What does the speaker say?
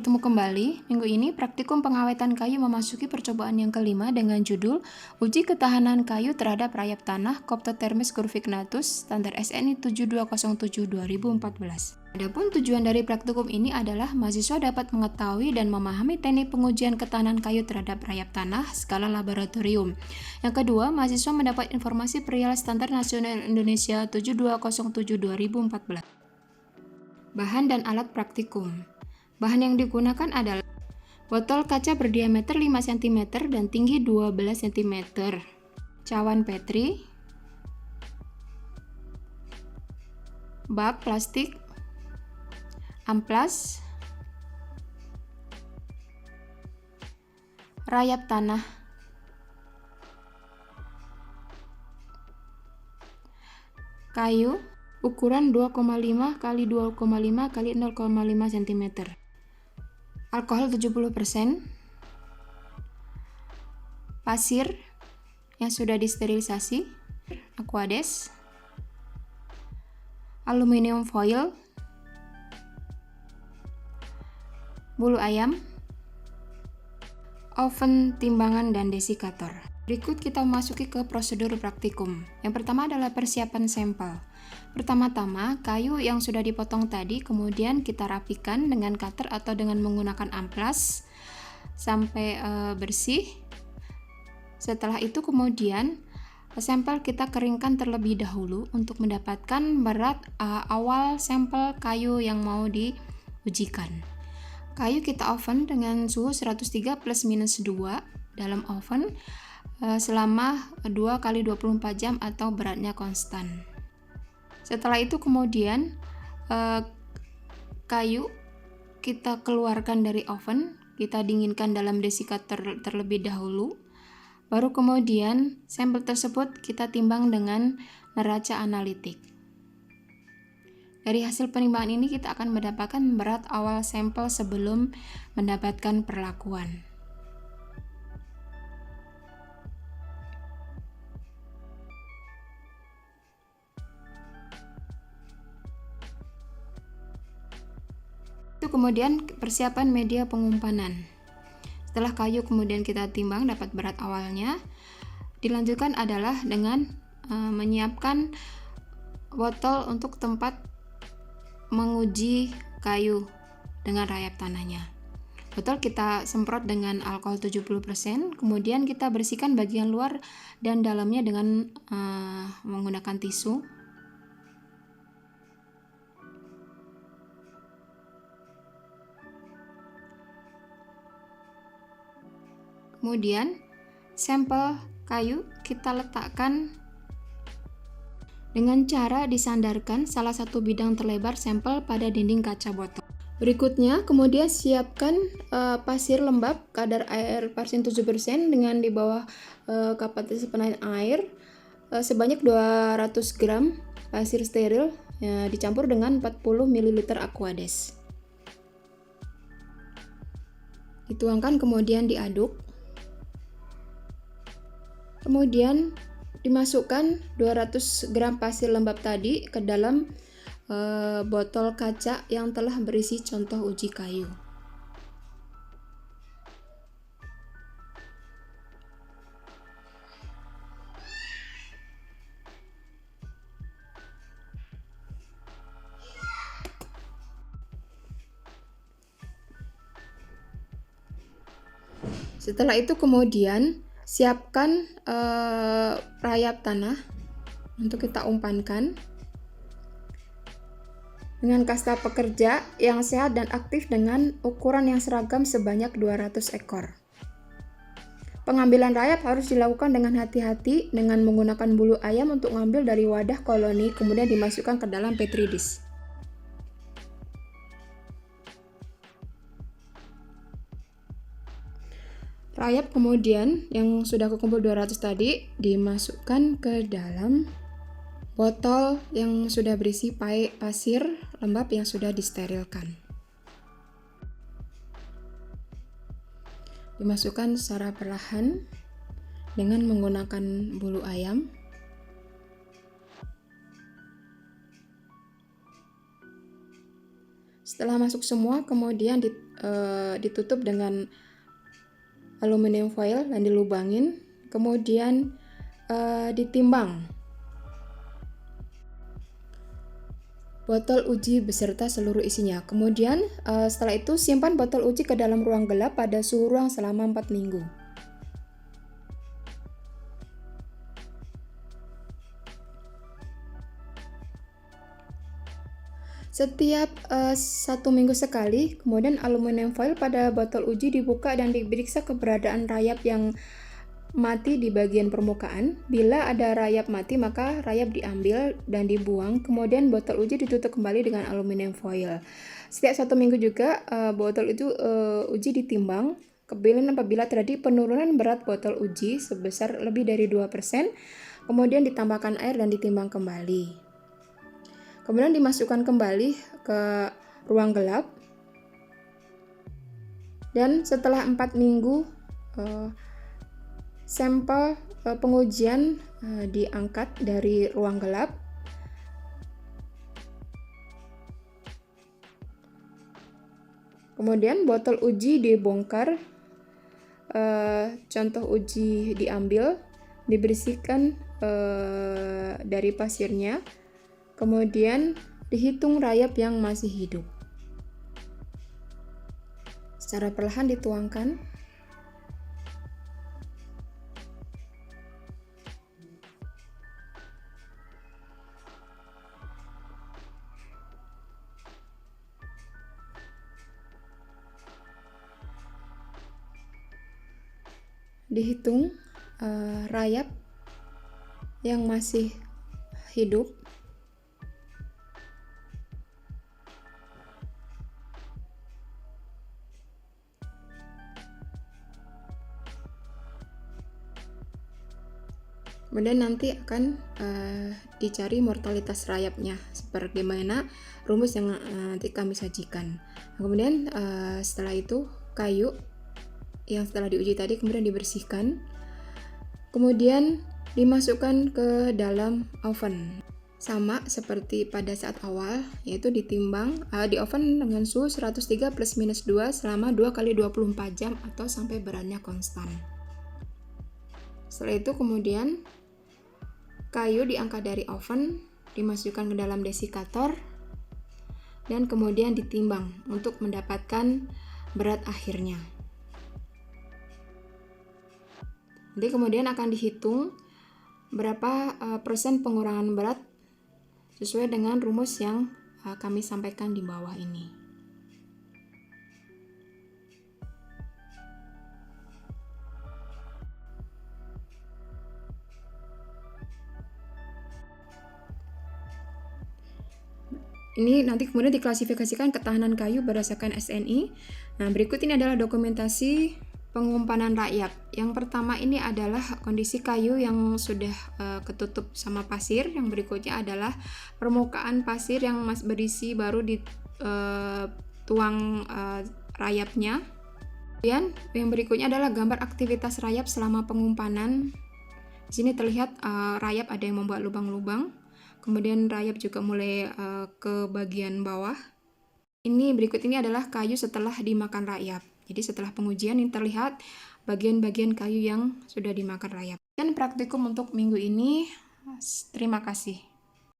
Bertemu kembali, minggu ini praktikum pengawetan kayu memasuki percobaan yang kelima dengan judul Uji Ketahanan Kayu Terhadap Rayap Tanah Coptothermis curvignatus standar SNI 7207-2014. Adapun tujuan dari praktikum ini adalah mahasiswa dapat mengetahui dan memahami teknik pengujian ketahanan kayu terhadap rayap tanah skala laboratorium. Yang kedua, mahasiswa mendapat informasi perihal standar nasional Indonesia 7207-2014. Bahan dan alat praktikum. Bahan yang digunakan adalah botol kaca berdiameter 5 cm dan tinggi 12 cm, cawan Petri, bak plastik, amplas, rayap tanah, kayu ukuran 2,5 x 2,5 x 0,5 cm, alkohol 70%, pasir yang sudah disterilisasi, aquades, aluminium foil, bulu ayam, oven timbangan dan desikator. Berikut kita memasuki ke prosedur praktikum. Yang pertama adalah persiapan sampel. Pertama-tama, kayu yang sudah dipotong tadi kemudian kita rapikan dengan cutter atau dengan menggunakan amplas sampai bersih. Setelah itu kemudian sampel kita keringkan terlebih dahulu untuk mendapatkan berat awal sampel kayu yang mau diujikan. Kayu kita oven dengan suhu 103 +- 2 dalam oven selama 2 x 24 jam atau beratnya konstan. Setelah itu kemudian kayu kita keluarkan dari oven, kita dinginkan dalam desikator terlebih dahulu. Baru kemudian sampel tersebut kita timbang dengan neraca analitik. Dari hasil penimbangan ini kita akan mendapatkan berat awal sampel sebelum mendapatkan perlakuan. Itu kemudian persiapan media pengumpanan. Setelah kayu kemudian kita timbang dapat berat awalnya, dilanjutkan adalah dengan menyiapkan botol untuk tempat menguji kayu dengan rayap tanahnya. Botol kita semprot dengan alkohol 70%, kemudian kita bersihkan bagian luar dan dalamnya dengan menggunakan tisu. Kemudian sampel kayu kita letakkan dengan cara disandarkan salah satu bidang terlebar sampel pada dinding kaca botol. Berikutnya, kemudian siapkan pasir lembab kadar air parsin 7% dengan di bawah kapasitas penahan air sebanyak 200 gram pasir steril dicampur dengan 40 ml aquades. Dituangkan kemudian diaduk. Kemudian dimasukkan 200 gram pasir lembab tadi ke dalam botol kaca yang telah berisi contoh uji kayu. Setelah itu kemudian siapkan rayap tanah untuk kita umpankan dengan kasta pekerja yang sehat dan aktif dengan ukuran yang seragam sebanyak 200 ekor. Pengambilan rayap harus dilakukan dengan hati-hati dengan menggunakan bulu ayam untuk mengambil dari wadah koloni kemudian dimasukkan ke dalam petri dish. Rayap kemudian yang sudah kekumpul 200 tadi dimasukkan ke dalam botol yang sudah berisi pasir lembab yang sudah disterilkan. Dimasukkan secara perlahan dengan menggunakan bulu ayam. Setelah masuk semua, kemudian ditutup dengan aluminium foil dan dilubangin, kemudian ditimbang botol uji beserta seluruh isinya. Kemudian setelah itu simpan botol uji ke dalam ruang gelap pada suhu ruang selama 4 minggu. Setiap 1 minggu sekali, kemudian aluminium foil pada botol uji dibuka dan diperiksa keberadaan rayap yang mati di bagian permukaan. Bila ada rayap mati, maka rayap diambil dan dibuang. Kemudian botol uji ditutup kembali dengan aluminium foil. Setiap 1 minggu juga botol itu uji ditimbang. Kemudian apabila terjadi penurunan berat botol uji sebesar lebih dari 2%, kemudian ditambahkan air dan ditimbang kembali. Kemudian dimasukkan kembali ke ruang gelap. Dan setelah 4 minggu sampel pengujian diangkat dari ruang gelap. Kemudian botol uji dibongkar, contoh uji diambil, dibersihkan dari pasirnya, kemudian dihitung rayap yang masih hidup. Secara perlahan dituangkan. Dihitung rayap yang masih hidup. Kemudian nanti akan dicari mortalitas rayapnya, sebagaimana rumus yang nanti kami sajikan. Kemudian setelah itu kayu yang setelah diuji tadi kemudian dibersihkan, kemudian dimasukkan ke dalam oven, sama seperti pada saat awal, yaitu ditimbang di oven dengan suhu 103 +- 2 selama 2 kali 24 jam atau sampai beratnya konstan. Setelah itu kemudian kayu diangkat dari oven, dimasukkan ke dalam desikator, dan kemudian ditimbang untuk mendapatkan berat akhirnya. Nanti kemudian akan dihitung berapa persen pengurangan berat sesuai dengan rumus yang kami sampaikan di bawah ini. Ini nanti kemudian diklasifikasikan ketahanan kayu berdasarkan SNI. Nah, berikut ini adalah dokumentasi pengumpanan rayap. Yang pertama ini adalah kondisi kayu yang sudah ketutup sama pasir. Yang berikutnya adalah permukaan pasir yang masih berisi baru dituang rayapnya. Kemudian yang berikutnya adalah gambar aktivitas rayap selama pengumpanan. Di sini terlihat rayap ada yang membuat lubang-lubang. Kemudian rayap juga mulai ke bagian bawah. Ini berikut ini adalah kayu setelah dimakan rayap. Jadi setelah pengujian ini terlihat bagian-bagian kayu yang sudah dimakan rayap. Dan praktikum untuk minggu ini, terima kasih.